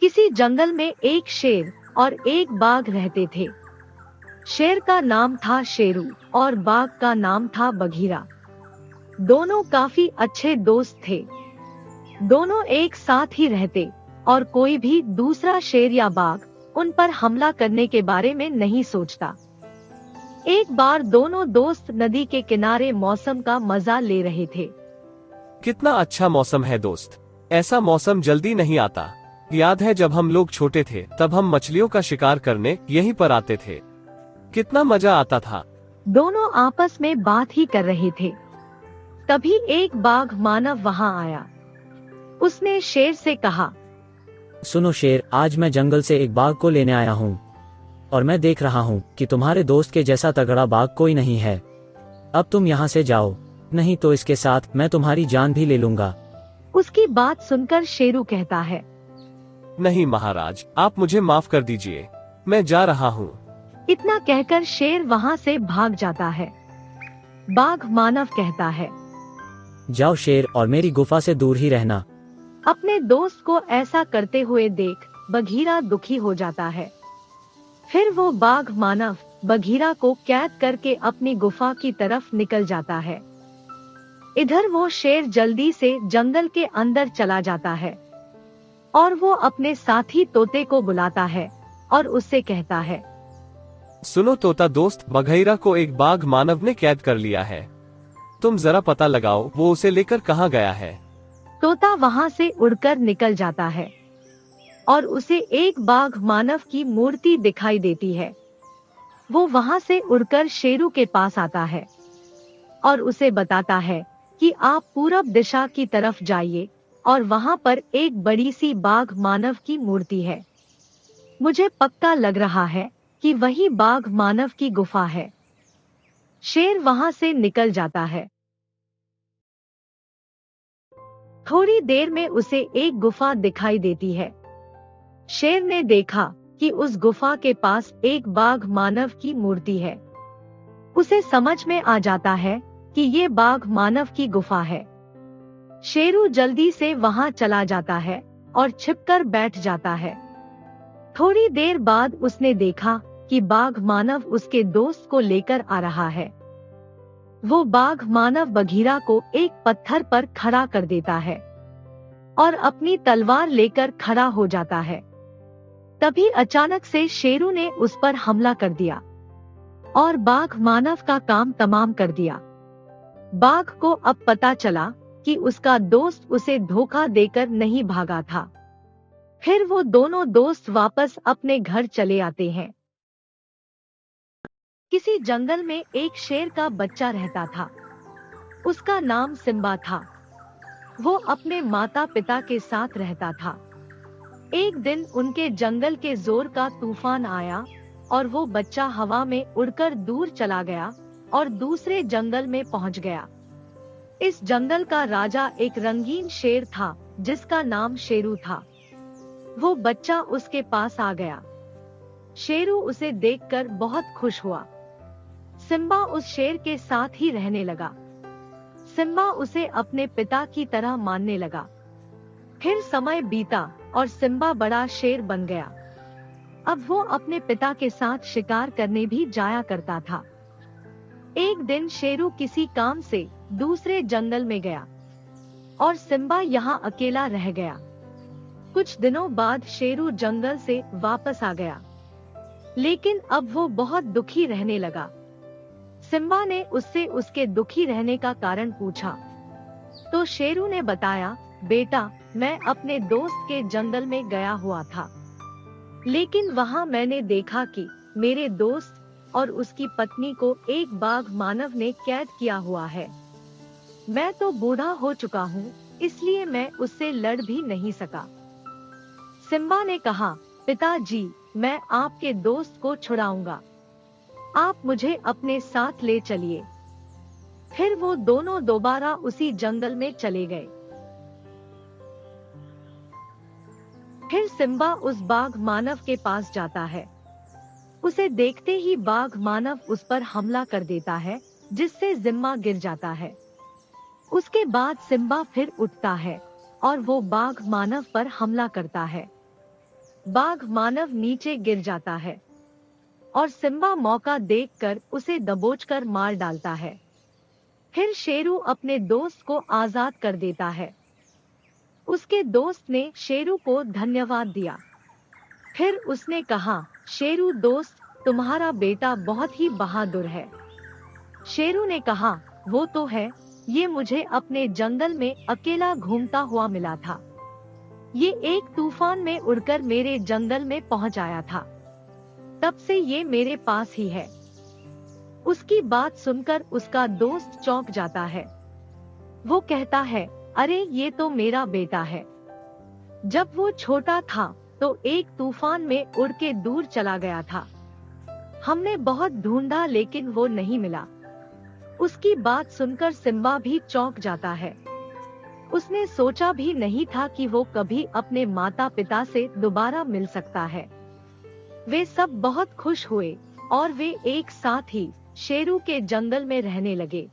किसी जंगल में एक शेर और एक बाघ रहते थे। शेर का नाम था शेरू और बाघ का नाम था बघीरा। दोनों काफी अच्छे दोस्त थे। दोनों एक साथ ही रहते और कोई भी दूसरा शेर या बाघ उन पर हमला करने के बारे में नहीं सोचता। एक बार दोनों दोस्त नदी के किनारे मौसम का मजा ले रहे थे। कितना अच्छा मौसम है दोस्त, ऐसा मौसम जल्दी नहीं आता। याद है जब हम लोग छोटे थे तब हम मछलियों का शिकार करने यहीं पर आते थे, कितना मजा आता था। दोनों आपस में बात ही कर रहे थे। तभी एक बाघ मानव वहां आया। उसने शेर से कहा, सुनो शेर, आज मैं जंगल से एक बाघ को लेने आया हूँ और मैं देख रहा हूँ कि तुम्हारे दोस्त के जैसा तगड़ा बाघ कोई नहीं है। अब तुम यहाँ से जाओ, नहीं तो इसके साथ मैं तुम्हारी जान भी ले लूंगा। उसकी बात सुनकर शेरू कहता है, नहीं महाराज, आप मुझे माफ कर दीजिए, मैं जा रहा हूँ। इतना कहकर शेर वहाँ से भाग जाता है। बाघ मानव कहता है, जाओ शेर, और मेरी गुफा से दूर ही रहना। अपने दोस्त को ऐसा करते हुए देख बघीरा दुखी हो जाता है। फिर वो बाघ मानव बघीरा को कैद करके अपनी गुफा की तरफ निकल जाता है। इधर वो शेर जल्दी से जंगल के अंदर चला जाता है और वो अपने साथी तोते को बुलाता है और उससे कहता है, सुनो तोता दोस्त, बघीरा को एक बाघ मानव ने कैद कर लिया है। तुम जरा पता लगाओ वो उसे लेकर कहाँ गया है। तोता वहाँ से उड़कर निकल जाता है और उसे एक बाघ मानव की मूर्ति दिखाई देती है। वो वहाँ से उड़कर शेरू के पास आता है और उसे बताता है कि आप पूरब दिशा की तरफ जाइए और वहाँ पर एक बड़ी सी बाघ मानव की मूर्ति है। मुझे पक्का लग रहा है कि वही बाघ मानव की गुफा है। शेर वहाँ से निकल जाता है। थोड़ी देर में उसे एक गुफा दिखाई देती है। शेर ने देखा कि उस गुफा के पास एक बाघ मानव की मूर्ति है। उसे समझ में आ जाता है कि ये बाघ मानव की गुफा है। शेरू जल्दी से वहां चला जाता है और छिपकर बैठ जाता है। थोड़ी देर बाद उसने देखा कि बाघ मानव उसके दोस्त को लेकर आ रहा है। वो बाघ मानव बघीरा को एक पत्थर पर खड़ा कर देता है और अपनी तलवार लेकर खड़ा हो जाता है। तभी अचानक से शेरू ने उस पर हमला कर दिया और बाघ मानव का काम तमाम कर दिया। बाघ को अब पता चला कि उसका दोस्त उसे धोखा देकर नहीं भागा था। फिर वो दोनों दोस्त वापस अपने घर चले आते हैं। किसी जंगल में एक शेर का बच्चा रहता था। उसका नाम सिम्बा था। वो अपने माता पिता के साथ रहता था। एक दिन उनके जंगल के जोर का तूफान आया और वो बच्चा हवा में उड़कर दूर चला गया और दूसरे जंगल में पहुंच गया। इस जंगल का राजा एक रंगीन शेर था जिसका नाम शेरू था। वो बच्चा उसके पास आ गया। शेरू उसे देखकर बहुत खुश हुआ। सिम्बा उस शेर के साथ ही रहने लगा। सिम्बा उसे अपने पिता की तरह मानने लगा। फिर समय बीता और सिम्बा बड़ा शेर बन गया। अब वो अपने पिता के साथ शिकार करने भी जाया करता था। एक दिन शेरू किसी काम से दूसरे जंगल में गया और सिम्बा यहाँ अकेला रह गया। कुछ दिनों बाद शेरू जंगल से वापस आ गया, लेकिन अब वो बहुत दुखी रहने लगा। सिम्बा ने उससे उसके दुखी रहने का कारण पूछा, तो शेरू ने बताया, बेटा, मैं अपने दोस्त के जंगल में गया हुआ था, लेकिन वहाँ मैंने देखा कि मेरे दोस्त और उसकी पत्नी को एक बाघ मानव ने कैद किया हुआ है। मैं तो बूढ़ा हो चुका हूँ, इसलिए मैं उससे लड़ भी नहीं सका। सिम्बा ने कहा, पिताजी, मैं आपके दोस्त को छुड़ाऊंगा, आप मुझे अपने साथ ले चलिए। फिर वो दोनों दोबारा उसी जंगल में चले गए। फिर सिम्बा उस बाघ मानव के पास जाता है। उसे देखते ही बाघ मानव उस पर हमला कर देता है, जिससे सिम्बा गिर जाता है। उसके बाद सिम्बा फिर उठता है और वो बाघ मानव पर हमला करता है। बाघ मानव नीचे गिर जाता है और सिम्बा मौका देखकर उसे दबोचकर मार डालता है। फिर शेरू अपने दोस्त को आजाद कर देता है। उसके दोस्त ने शेरू को धन्यवाद दिया। फिर उसने कहा, शेरू दोस्त, तुम्हारा बेटा बहुत ही बहादुर है। शेरू ने कहा, वो तो है, ये मुझे अपने जंगल में अकेला घूमता हुआ मिला था। ये एक तूफान में उड़कर मेरे जंगल में पहुंच आया था, तब से ये मेरे पास ही है। उसकी बात सुनकर उसका दोस्त चौंक जाता है। वो कहता है, अरे ये तो मेरा बेटा है। जब वो छोटा था तो एक तूफान में उड़ के दूर चला गया था। हमने बहुत ढूंढा लेकिन वो नहीं मिला। उसकी बात सुनकर सिम्बा भी चौंक जाता है। उसने सोचा भी नहीं था कि वो कभी अपने माता पिता से दोबारा मिल सकता है। वे सब बहुत खुश हुए और वे एक साथ ही शेरू के जंगल में रहने लगे।